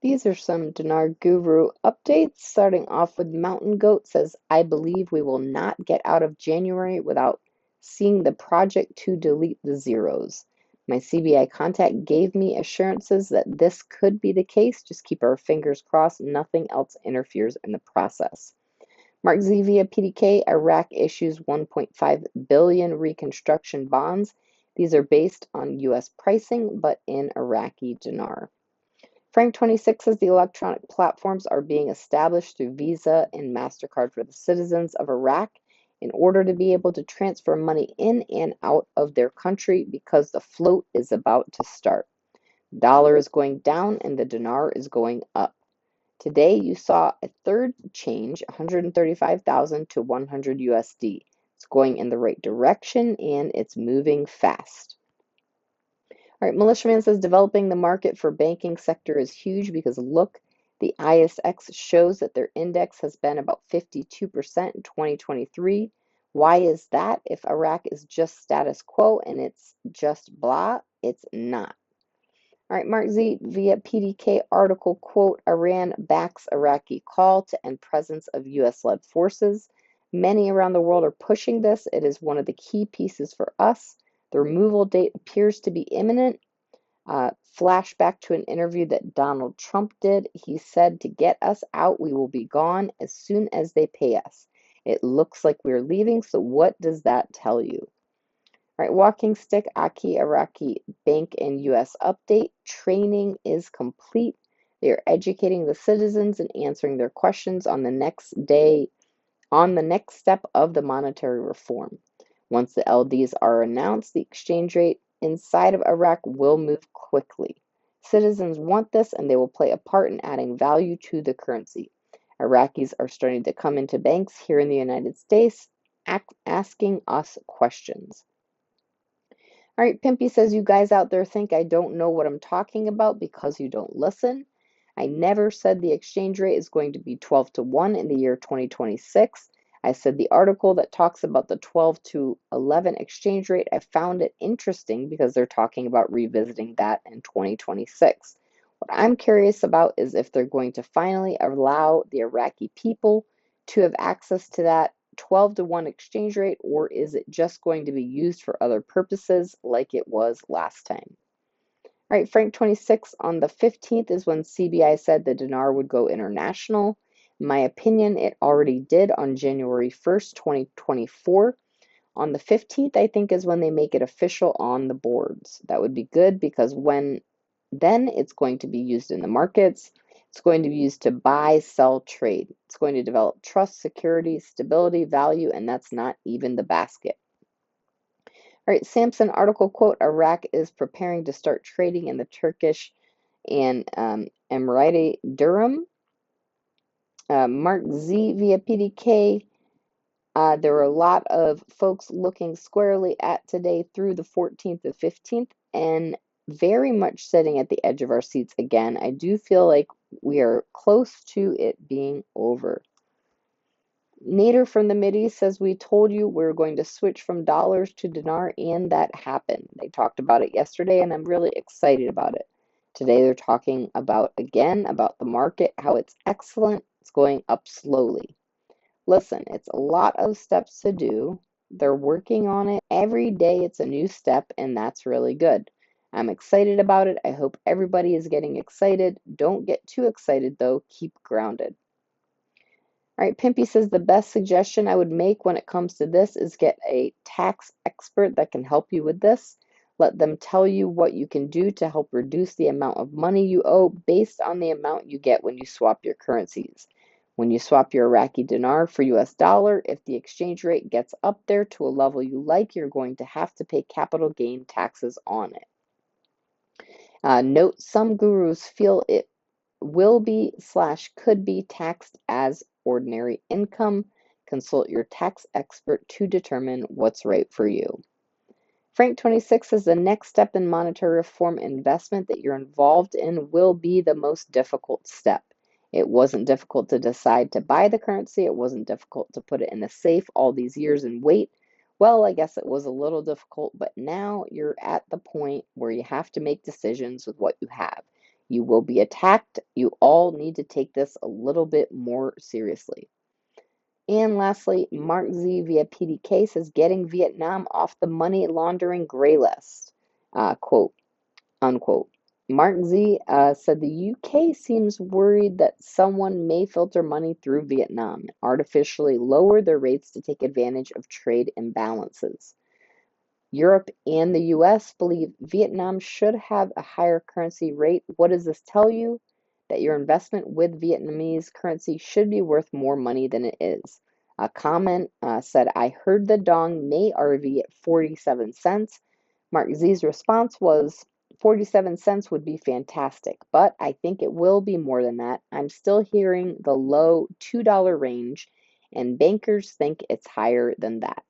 These are some Dinar Guru updates. Starting off with Mountain Goat says, I believe we will not get out of January without seeing the project to delete the zeros. My CBI contact gave me assurances that this could be the case. Just keep our fingers crossed. Nothing else interferes in the process. Mark Z via PDK, Iraq issues 1.5 billion reconstruction bonds. These are based on US pricing, but in Iraqi dinar. Frank 26 says the electronic platforms are being established through Visa and MasterCard for the citizens of Iraq in order to be able to transfer money in and out of their country because the float is about to start. The dollar is going down and the dinar is going up. Today you saw a third change, 135,000 to 100 USD. It's going in the right direction and it's moving fast. All right, Militiaman says developing the market for banking sector is huge because look, the ISX shows that their index has been about 52% in 2023. Why is that? If Iraq is just status quo and it's just blah, it's not. All right, Mark Z via PDK article, quote, Iran backs Iraqi call to end presence of US-led forces. Many around the world are pushing this. It is one of the key pieces for us. The removal date appears to be imminent. Flashback to an interview that Donald Trump did. He said, to get us out, we will be gone as soon as they pay us. It looks like we're leaving, so what does that tell you? All right, Walking Stick, Aki Iraqi Bank and U.S. update. Training is complete. They are educating the citizens and answering their questions on the next step of the monetary reform. Once the LDs are announced, the exchange rate inside of Iraq will move quickly. Citizens want this and they will play a part in adding value to the currency. Iraqis are starting to come into banks here in the United States asking us questions. All right, Pimpy says, you guys out there think I don't know what I'm talking about because you don't listen. I never said the exchange rate is going to be 12 to 1 in the year 2026. I said the article that talks about the 12 to 11 exchange rate, I found it interesting because they're talking about revisiting that in 2026. What I'm curious about is if they're going to finally allow the Iraqi people to have access to that 12 to 1 exchange rate, or is it just going to be used for other purposes like it was last time? All right, Frank 26 on the 15th is when CBI said the dinar would go international. In my opinion, it already did on January 1st, 2024. On the 15th, I think, is when they make it official on the boards. That would be good because then it's going to be used in the markets. It's going to be used to buy, sell, trade. It's going to develop trust, security, stability, value, and that's not even the basket. All right, Samson article, quote, Iraq is preparing to start trading in the Turkish and Emirati dirham. Mark Z via PDK. There were a lot of folks looking squarely at today through the 14th and 15th and very much sitting at the edge of our seats again. I do feel like we are close to it being over. Nader from the Mideast says, we told you we're going to switch from dollars to dinar, and that happened. They talked about it yesterday, and I'm really excited about it. Today they're talking about the market, how it's excellent. It's going up slowly. Listen, it's a lot of steps to do. They're working on it. Every day it's a new step, and that's really good. I'm excited about it. I hope everybody is getting excited. Don't get too excited, though. Keep grounded. All right, Pimpy says the best suggestion I would make when it comes to this is get a tax expert that can help you with this. Let them tell you what you can do to help reduce the amount of money you owe based on the amount you get when you swap your currencies. When you swap your Iraqi dinar for US dollar, if the exchange rate gets up there to a level you like, you're going to have to pay capital gain taxes on it. Note, some gurus feel it will be / could be taxed as ordinary income. Consult your tax expert to determine what's right for you. Frank 26 says the next step in monetary reform investment that you're involved in will be the most difficult step. It wasn't difficult to decide to buy the currency. It wasn't difficult to put it in a safe all these years and wait. Well, I guess it was a little difficult, but now you're at the point where you have to make decisions with what you have. You will be attacked. You all need to take this a little bit more seriously. And lastly, Mark Z via PDK says getting Vietnam off the money laundering gray list. Quote, unquote. Mark Z said the UK seems worried that someone may filter money through Vietnam, artificially lower their rates to take advantage of trade imbalances. Europe and the US believe Vietnam should have a higher currency rate. What does this tell you? That your investment with Vietnamese currency should be worth more money than it is. A comment said, I heard the dong may RV at 47 cents. Mark Z's response was, 47 cents would be fantastic, but I think it will be more than that. I'm still hearing the low $2 range, and bankers think it's higher than that.